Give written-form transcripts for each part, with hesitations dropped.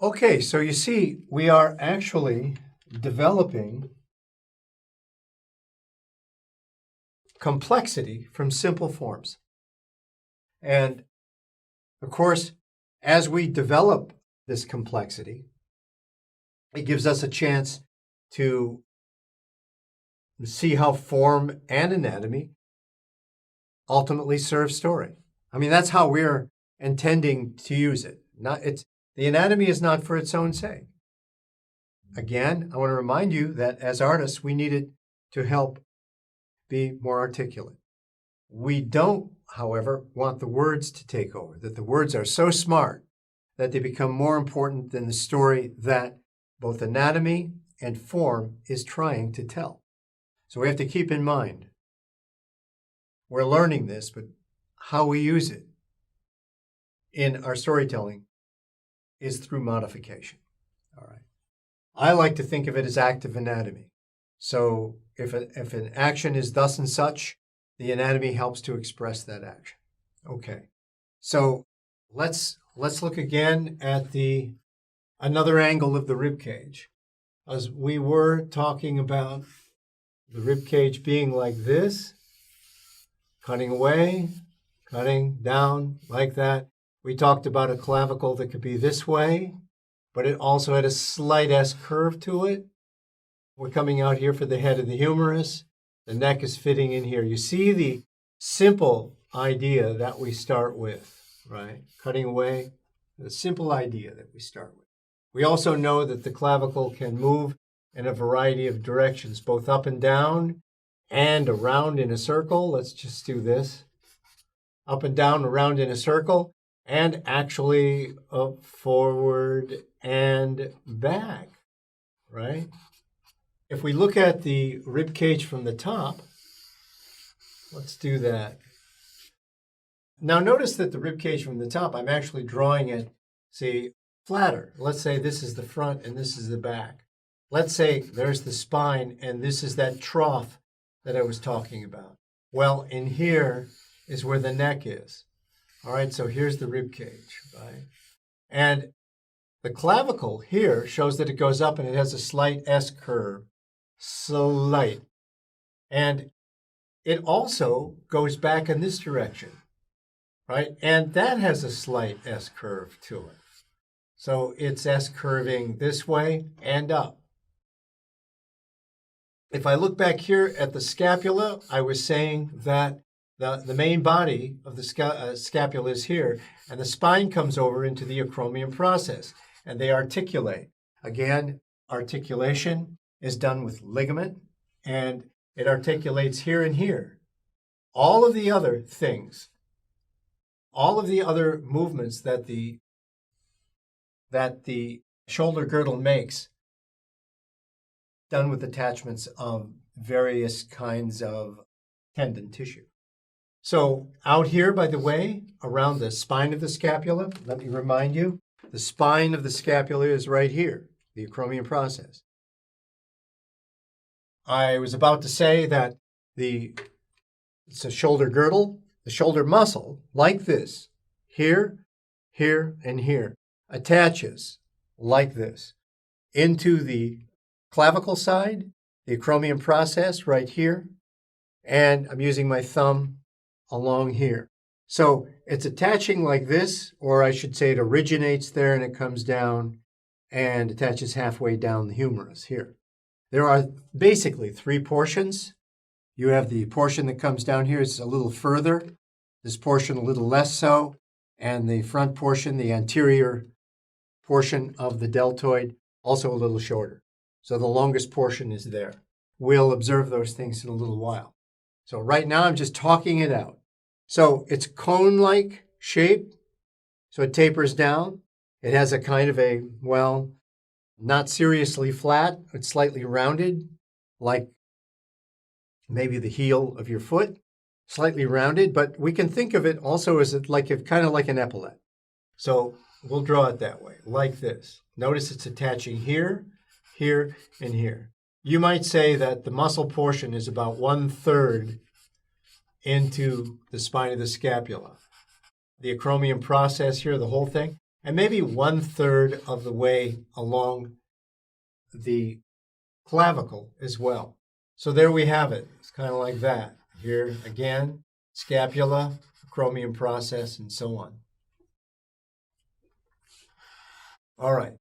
Okay, so you see, we are actually developing complexity from simple forms. And of course, as we develop this complexity, it gives us a chance to see how form and anatomy ultimately serve story. I mean, that's how we're intending to use it. The anatomy is not for its own sake. Again, I want to remind you that as artists, we need it to help be more articulate. We don't, however, want the words to take over, that the words are so smart that they become more important than the story that both anatomy and form is trying to tell. So we have to keep in mind, we're learning this, but how we use it in our storytelling is through modification. All right. I like to think of it as active anatomy. So if an action is thus and such, the anatomy helps to express that action. Okay. So let's look again at another angle of the rib cage. As we were talking about the rib cage being like this, cutting away, cutting down like that. We talked about a clavicle that could be this way, but it also had a slight S curve to it. We're coming out here for the head of the humerus. The neck is fitting in here. You see the simple idea that we start with, right? Cutting away, the simple idea that we start with. We also know that the clavicle can move in a variety of directions, both up and down and around in a circle. Let's just do this. Up and down, around in a circle, and actually up, forward, and back, right? If we look at the rib cage from the top, let's do that. Now notice that the rib cage from the top, I'm actually drawing it, see, flatter. Let's say this is the front and this is the back. Let's say there's the spine and this is that trough that I was talking about. Well, in here is where the neck is. All right, so here's the rib cage, right? And the clavicle here shows that it goes up and it has a slight S curve. Slight. And it also goes back in this direction, right? And that has a slight S curve to it. So it's S curving this way and up. If I look back here at the scapula, I was saying that the main body of the scapula is here, and the spine comes over into the acromion process, and they articulate. Again, articulation is done with ligament, and it articulates here and here. All of the other things, all of the other movements that the shoulder girdle makes, done with attachments of various kinds of tendon tissue. So out here, by the way, around the spine of the scapula, let me remind you, the spine of the scapula is right here, the acromion process. I was about to say that it's a shoulder girdle, the shoulder muscle, like this, here, here, and here, attaches like this into the clavicle side, the acromion process right here, and I'm using my thumb along here. So it's attaching like this, or I should say it originates there and it comes down and attaches halfway down the humerus here. There are basically three portions. You have the portion that comes down here, it's a little further, this portion a little less so, and the front portion, the anterior portion of the deltoid, also a little shorter. So the longest portion is there. We'll observe those things in a little while. So right now I'm just talking it out. So it's cone-like shape, so it tapers down. It has a kind of a, well, not seriously flat, it's slightly rounded, like maybe the heel of your foot, slightly rounded, but we can think of it also as kind of like an epaulette. So we'll draw it that way, like this. Notice it's attaching here, here, and here. You might say that the muscle portion is about 1/3 into the spine of the scapula. The acromion process here, the whole thing, and maybe 1/3 of the way along the clavicle as well. So there we have it. It's kind of like that. Here again, scapula, acromion process, and so on. All right.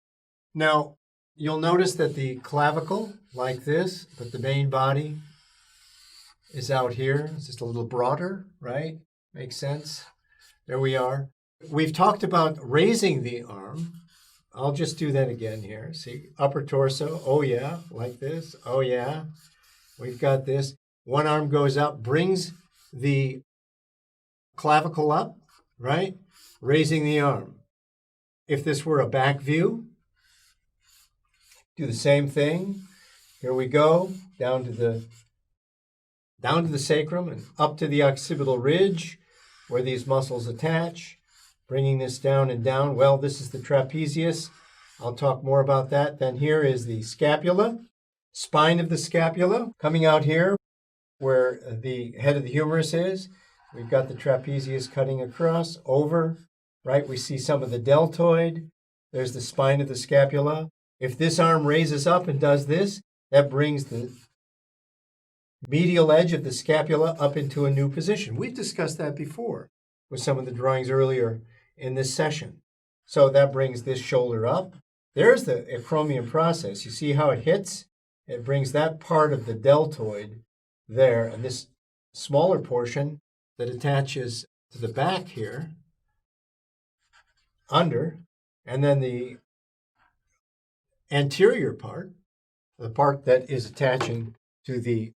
Now, you'll notice that the clavicle, like this, but the main body is out here. It's just a little broader, right? Makes sense? There we are. We've talked about raising the arm. I'll just do that again here. See, upper torso. Oh, yeah, like this. Oh, yeah. We've got this. One arm goes up, brings the clavicle up, right? Raising the arm. If this were a back view, do the same thing. Here we go, down to the sacrum and up to the occipital ridge where these muscles attach, bringing this down and down. Well, this is the trapezius. I'll talk more about that. Then here is the scapula, spine of the scapula coming out here where the head of the humerus is. We've got the trapezius cutting across over, right? We see some of the deltoid. There's the spine of the scapula. If this arm raises up and does this, that brings the medial edge of the scapula up into a new position. We've discussed that before with some of the drawings earlier in this session. So that brings this shoulder up. There's the acromion process. You see how it hits? It brings that part of the deltoid there, and this smaller portion that attaches to the back here, under, and then the anterior part, the part that is attaching to the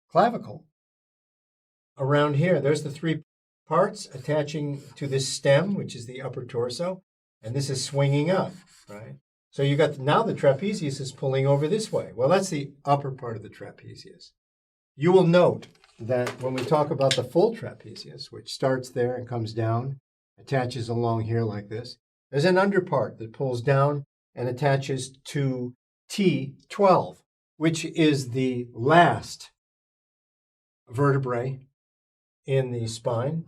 clavicle, around here. There's the three parts attaching to this stem, which is the upper torso, and this is swinging up, right? So you got now the trapezius is pulling over this way. Well, that's the upper part of the trapezius. You will note that when we talk about the full trapezius, which starts there and comes down, attaches along here like this, there's an under part that pulls down and attaches to T12, which is the last vertebrae in the spine.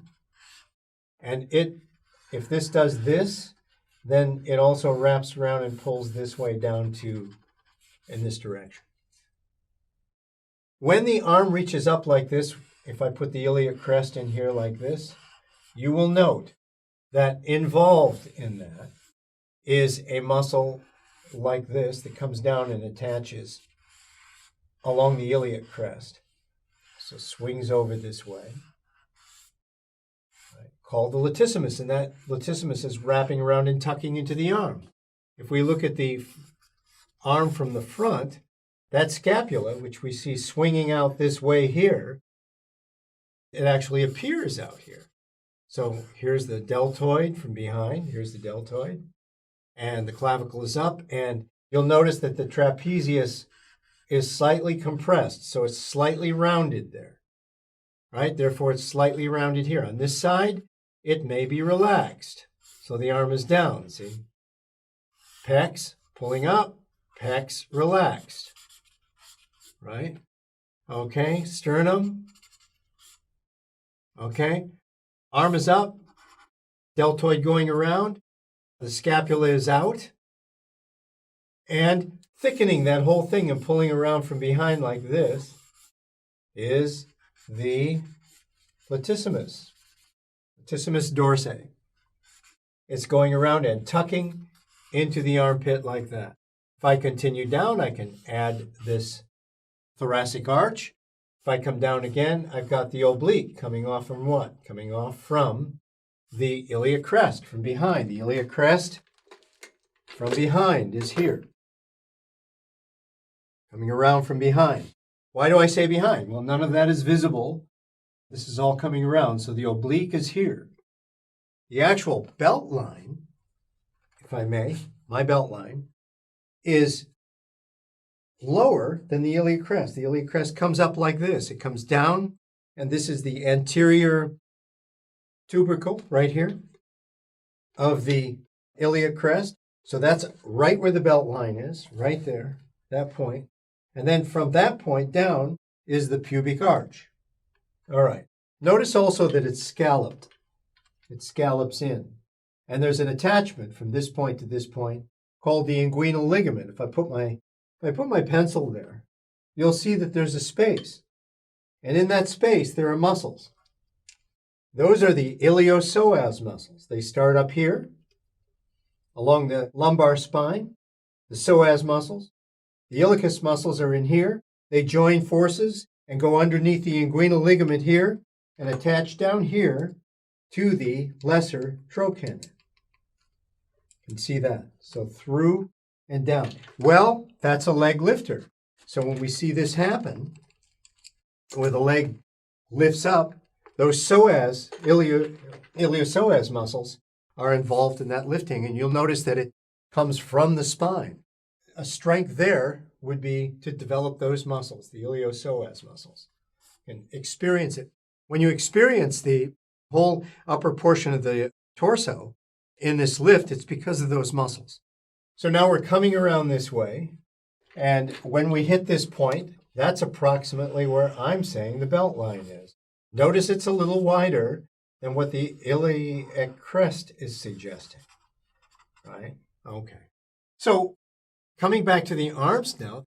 And if this does this, then it also wraps around and pulls this way down to in this direction. When the arm reaches up like this, if I put the iliac crest in here like this, you will note that involved in that is a muscle like this that comes down and attaches along the iliac crest. So swings over this way. Right. Called the latissimus, and that latissimus is wrapping around and tucking into the arm. If we look at the arm from the front, that scapula, which we see swinging out this way here, it actually appears out here. So here's the deltoid from behind. Here's the deltoid. And the clavicle is up. And you'll notice that the trapezius is slightly compressed. So it's slightly rounded there. Right? Therefore, it's slightly rounded here. On this side, it may be relaxed. So the arm is down, see? Pecs pulling up. Pecs relaxed. Right? Okay, sternum. Okay, arm is up, deltoid going around, the scapula is out, and thickening that whole thing and pulling around from behind like this is the latissimus, latissimus dorsi. It's going around and tucking into the armpit like that. If I continue down, I can add this thoracic arch. If I come down again, I've got the oblique coming off from what? Coming off from the iliac crest from behind. The iliac crest from behind is here. Coming around from behind. Why do I say behind? Well, none of that is visible. This is all coming around, so the oblique is here. The actual belt line, if I may, my belt line, is lower than the iliac crest. The iliac crest comes up like this. It comes down, and this is the anterior tubercle right here of the iliac crest. So that's right where the belt line is, right there, that point. And then from that point down is the pubic arch. All right. Notice also that it's scalloped. It scallops in. And there's an attachment from this point to this point called the inguinal ligament. If I put my pencil there, you'll see that there's a space. And in that space, there are muscles. Those are the iliopsoas muscles. They start up here along the lumbar spine, the psoas muscles. The iliacus muscles are in here. They join forces and go underneath the inguinal ligament here and attach down here to the lesser trochanter. You can see that. So through and down. Well, that's a leg lifter. So when we see this happen, where the leg lifts up, those psoas, iliopsoas muscles are involved in that lifting. And you'll notice that it comes from the spine. A strength there would be to develop those muscles, the iliopsoas muscles, and experience it. When you experience the whole upper portion of the torso in this lift, it's because of those muscles. So now we're coming around this way, and when we hit this point, that's approximately where I'm saying the belt line is. Notice it's a little wider than what the iliac crest is suggesting, right? Okay. So coming back to the arms now,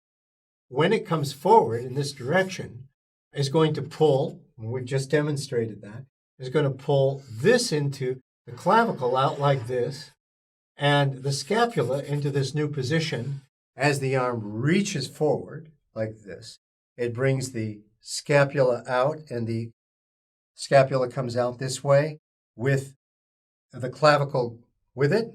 when it comes forward in this direction, is going to pull, and we've just demonstrated that, is going to pull this into the clavicle out like this, and the scapula into this new position. As the arm reaches forward like this, it brings the scapula out, and the scapula comes out this way with the clavicle with it.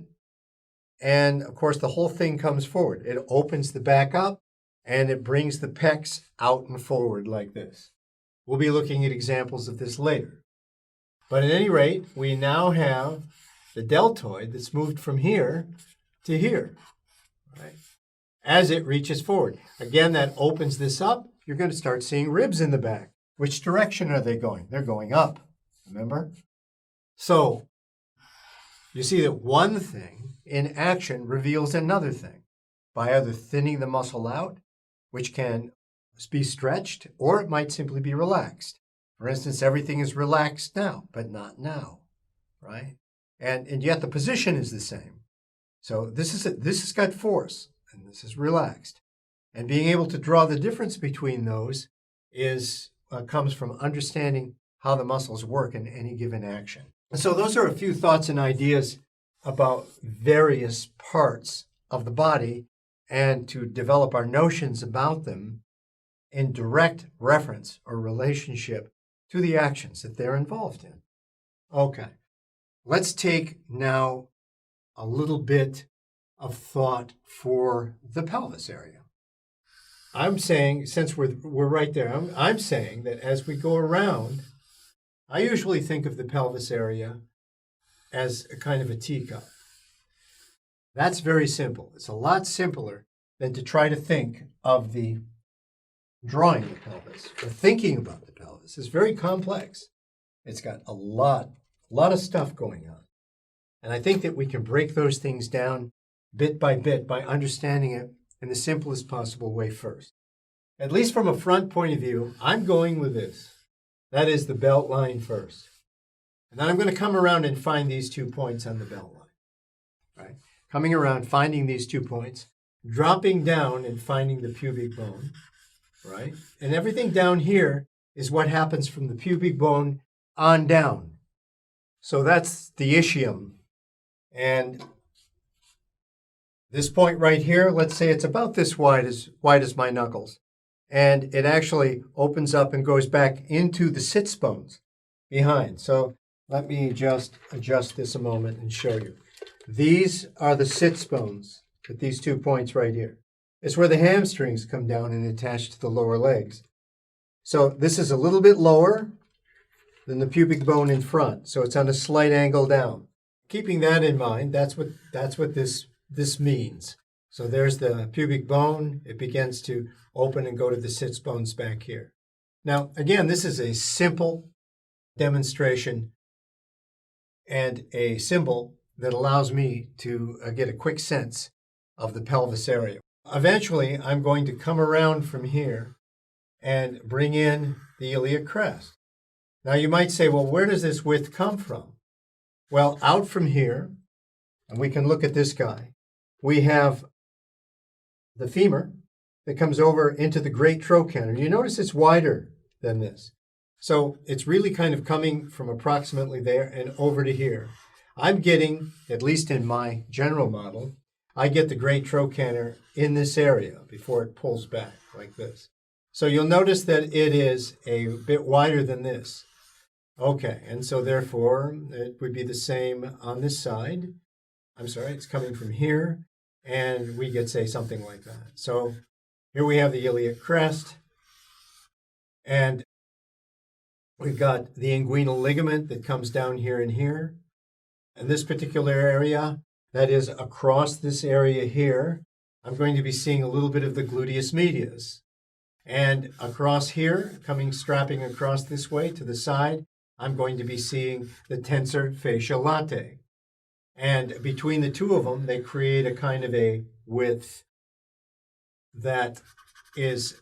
And of course, the whole thing comes forward. It opens the back up, and it brings the pecs out and forward like this. We'll be looking at examples of this later. But at any rate, we now have the deltoid that's moved from here to here, right? As it reaches forward. Again, that opens this up. You're going to start seeing ribs in the back. Which direction are they going? They're going up, remember? So you see that one thing in action reveals another thing by either thinning the muscle out, which can be stretched, or it might simply be relaxed. For instance, everything is relaxed now, but not now, right? And yet the position is the same. So this has got force, and this is relaxed. And being able to draw the difference between those comes from understanding how the muscles work in any given action. And so those are a few thoughts and ideas about various parts of the body, and to develop our notions about them in direct reference or relationship to the actions that they're involved in. Okay, let's take now a little bit of thought for the pelvis area. I'm saying, since we're right there, I'm saying that as we go around, I usually think of the pelvis area as a kind of a teacup. That's very simple. It's a lot simpler than to try to think of the drawing the pelvis or thinking about the pelvis. It's very complex. It's got a lot of stuff going on. And I think that we can break those things down bit by bit by understanding it in the simplest possible way first. At least from a front point of view, I'm going with this. That is the belt line first. And then I'm going to come around and find these 2 points on the belt line. Right? Coming around, finding these 2 points, dropping down and finding the pubic bone. Right? And everything down here is what happens from the pubic bone on down. So that's the ischium. And this point right here, let's say it's about this wide as my knuckles. And it actually opens up and goes back into the sits bones behind. So let me just adjust this a moment and show you. These are the sits bones at these 2 points right here. It's where the hamstrings come down and attach to the lower legs. So this is a little bit lower than the pubic bone in front. So it's on a slight angle down. Keeping that in mind, that's what this means. So there's the pubic bone. It begins to open and go to the sits bones back here. Now, again, this is a simple demonstration and a symbol that allows me to get a quick sense of the pelvis area. Eventually, I'm going to come around from here and bring in the iliac crest. Now, you might say, well, where does this width come from? Well, out from here, and we can look at this guy. We have the femur that comes over into the great trochanter. You notice it's wider than this. So it's really kind of coming from approximately there and over to here. I'm getting, at least in my general model, I get the great trochanter in this area before it pulls back like this. So you'll notice that it is a bit wider than this. Okay, and so therefore it would be the same on this side. I'm sorry, it's coming from here, and we get, say, something like that. So here we have the iliac crest, and we've got the inguinal ligament that comes down here and here. In this particular area, that is across this area here, I'm going to be seeing a little bit of the gluteus medius. And across here, strapping across this way to the side, I'm going to be seeing the tensor fasciae latae. And between the two of them, they create a kind of a width that is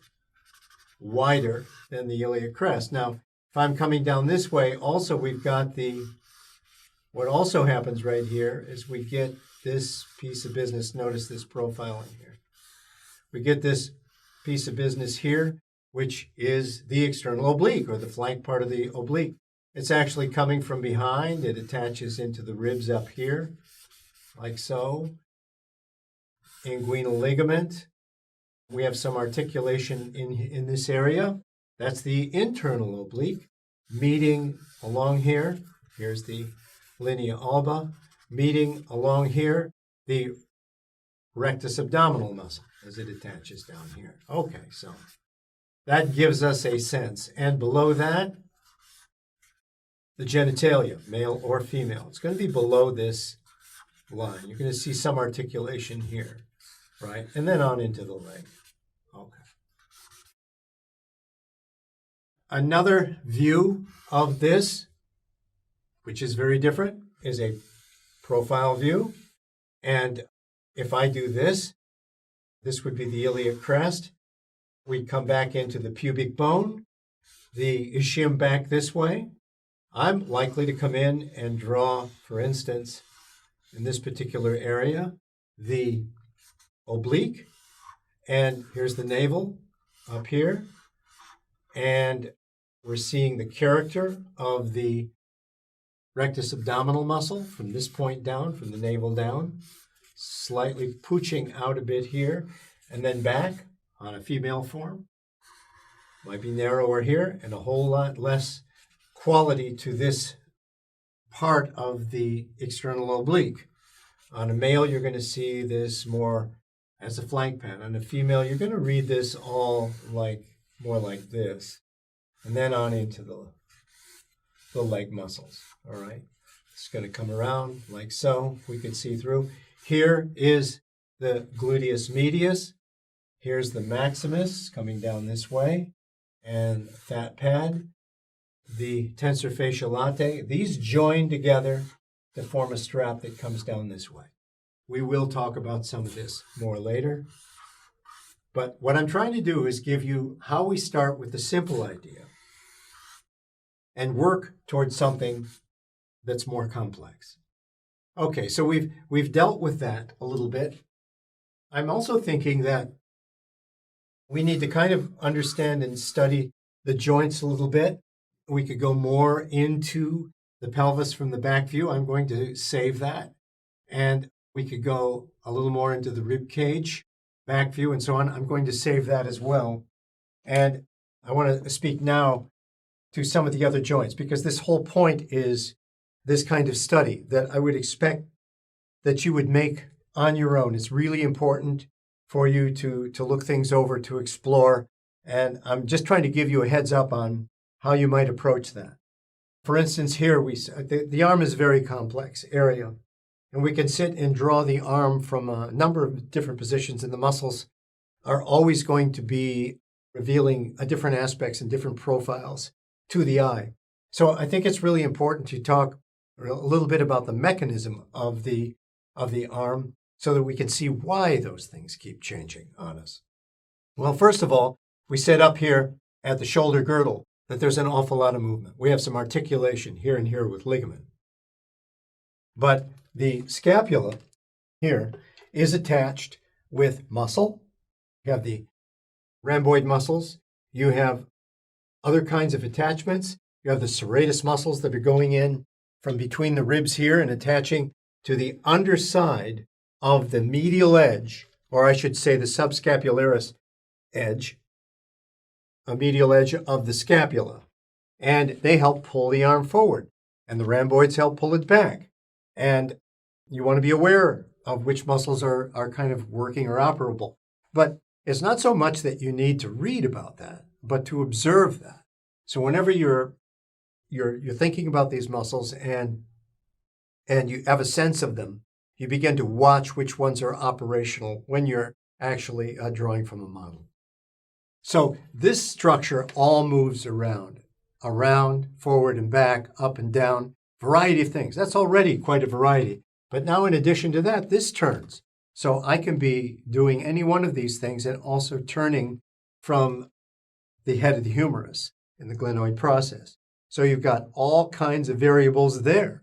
wider than the iliac crest. Now, if I'm coming down this way, also we've got what also happens right here is we get this piece of business. Notice this profile in here. We get this piece of business here, which is the external oblique, or the flank part of the oblique. It's actually coming from behind. It attaches into the ribs up here, like so. Inguinal ligament. We have some articulation in this area. That's the internal oblique, meeting along here. Here's the linea alba, meeting along here, the rectus abdominal muscle as it attaches down here. Okay, so that gives us a sense. And below that, the genitalia, male or female. It's going to be below this line. You're going to see some articulation here, right? And then on into the leg. Okay. Another view of this, which is very different, is a profile view. And if I do this, this would be the iliac crest. We come back into the pubic bone, the ischium back this way. I'm likely to come in and draw, for instance, in this particular area, the oblique. And here's the navel up here. And we're seeing the character of the rectus abdominal muscle from this point down, from the navel down, slightly pooching out a bit here, and then back on a female form. Might be narrower here, and a whole lot less quality to this part of the external oblique. On a male, you're going to see this more as a flank pan. On a female, you're going to read this all more like this, and then on into the leg muscles. All right, it's going to come around like so. We can see through. Here is the gluteus medius. Here's the maximus coming down this way, and fat pad, the tensor fasciae latae. These join together to form a strap that comes down this way. We will talk about some of this more later. But what I'm trying to do is give you how we start with the simple idea and work towards something that's more complex. Okay, so we've dealt with that a little bit. I'm also thinking that we need to kind of understand and study the joints a little bit. We could go more into the pelvis from the back view. I'm going to save that. And we could go a little more into the rib cage, back view, and so on. I'm going to save that as well. And I want to speak now to some of the other joints, because this whole point is this kind of study that I would expect that you would make on your own. It's really important for you to look things over, to explore. And I'm just trying to give you a heads up on how you might approach that. For instance, here the arm is a very complex area, and we can sit and draw the arm from a number of different positions, and the muscles are always going to be revealing different aspects and different profiles to the eye. So I think it's really important to talk a little bit about the mechanism of the arm so that we can see why those things keep changing on us. Well, first of all, we said up here at the shoulder girdle that there's an awful lot of movement. We have some articulation here and here with ligament. But the scapula here is attached with muscle. You have the rhomboid muscles. You have other kinds of attachments. You have the serratus muscles that are going in from between the ribs here and attaching to the underside of the medial edge, or I should say the subscapularis edge, a medial edge of the scapula. And they help pull the arm forward, and the rhomboids help pull it back. And you want to be aware of which muscles are kind of working or operable. But it's not so much that you need to read about that, but to observe that. So whenever you're thinking about these muscles and you have a sense of them, you begin to watch which ones are operational when you're actually drawing from a model. So this structure all moves around, forward and back, up and down, variety of things. That's already quite a variety. But now in addition to that, this turns. So I can be doing any one of these things and also turning from the head of the humerus in the glenoid process. So you've got all kinds of variables there.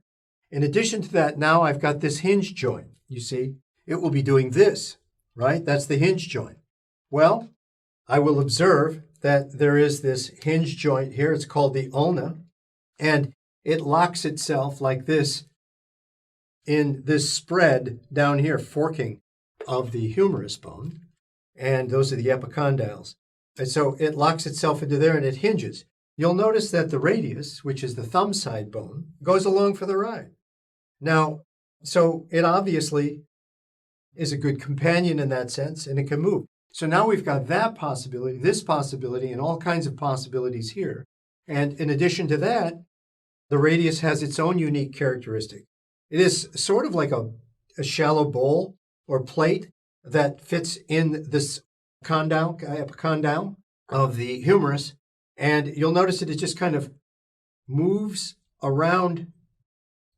In addition to that, now I've got this hinge joint. You see, it will be doing this, right? That's the hinge joint. Well, I will observe that there is this hinge joint here. It's called the ulna, and it locks itself like this in this spread down here, forking of the humerus bone, and those are the epicondyles. And so it locks itself into there and it hinges. You'll notice that the radius, which is the thumb side bone, goes along for the ride. Now, so it obviously is a good companion in that sense, and it can move. So now we've got that possibility, this possibility, and all kinds of possibilities here. And in addition to that, the radius has its own unique characteristic. It is sort of like a shallow bowl or plate that fits in this epicondyle of the humerus. And you'll notice that it just kind of moves around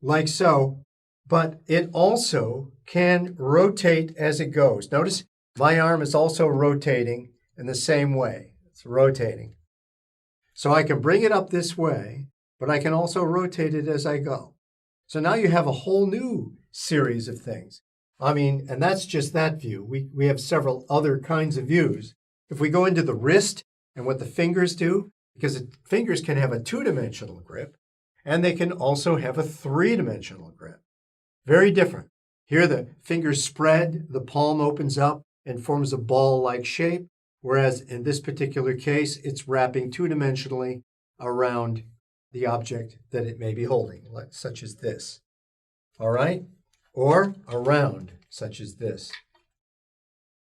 like so, but it also can rotate as it goes. Notice my arm is also rotating in the same way. It's rotating. So I can bring it up this way, but I can also rotate it as I go. So now you have a whole new series of things. I mean, and that's just that view. We have several other kinds of views. If we go into the wrist and what the fingers do, because the fingers can have a two-dimensional grip, and they can also have a three-dimensional grip. Very different. Here the fingers spread, the palm opens up and forms a ball-like shape, whereas in this particular case, it's wrapping two-dimensionally around the object that it may be holding, such as this. All right? Or around, such as this.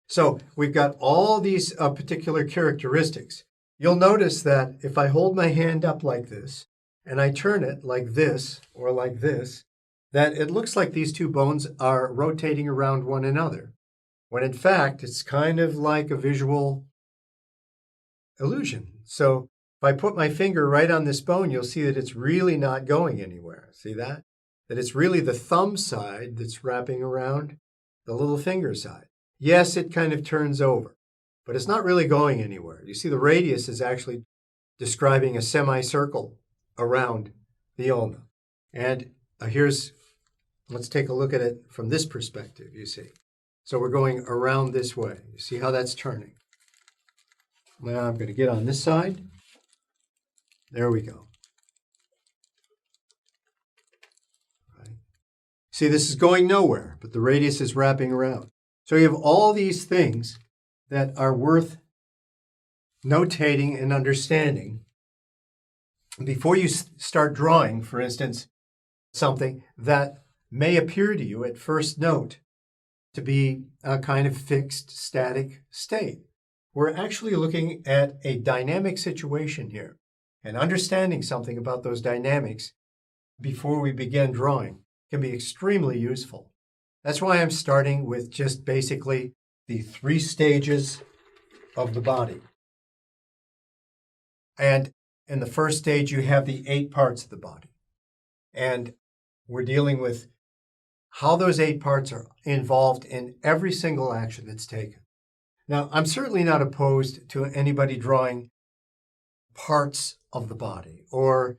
So we've got all these particular characteristics. You'll notice that if I hold my hand up like this, and I turn it like this or like this, that it looks like these two bones are rotating around one another, when in fact, it's kind of like a visual illusion. So if I put my finger right on this bone, you'll see that it's really not going anywhere. See that? That it's really the thumb side that's wrapping around the little finger side. Yes, it kind of turns over, but it's not really going anywhere. You see, the radius is actually describing a semicircle around the ulna. And let's take a look at it from this perspective, you see. So we're going around this way. You see how that's turning? Now I'm going to get on this side. There we go. Right. See, this is going nowhere, but the radius is wrapping around. So you have all these things that are worth notating and understanding before you start drawing, for instance, something that may appear to you at first note to be a kind of fixed, static state. We're actually looking at a dynamic situation here, and understanding something about those dynamics before we begin drawing can be extremely useful. That's why I'm starting with just basically the 3 stages of the body. And in the first stage, you have the 8 parts of the body. And we're dealing with how those 8 parts are involved in every single action that's taken. Now, I'm certainly not opposed to anybody drawing parts of the body or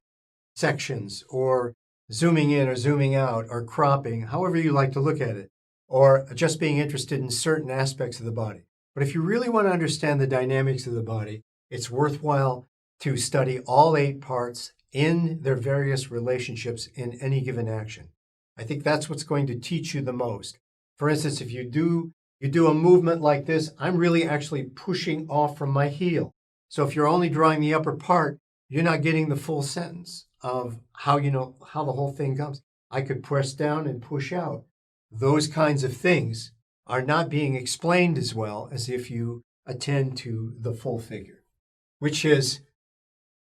sections or zooming in or zooming out or cropping, however you like to look at it, or just being interested in certain aspects of the body. But if you really want to understand the dynamics of the body, it's worthwhile to study all 8 parts in their various relationships in any given action. I think that's what's going to teach you the most. For instance, if you do a movement like this, I'm really actually pushing off from my heel. So if you're only drawing the upper part, you're not getting the full sentence of how the whole thing comes. I could press down and push out. Those kinds of things are not being explained as well as if you attend to the full figure, which is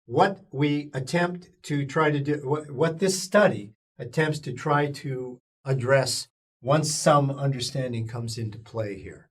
what we attempt to try to do, what this study attempts to try to address once some understanding comes into play here.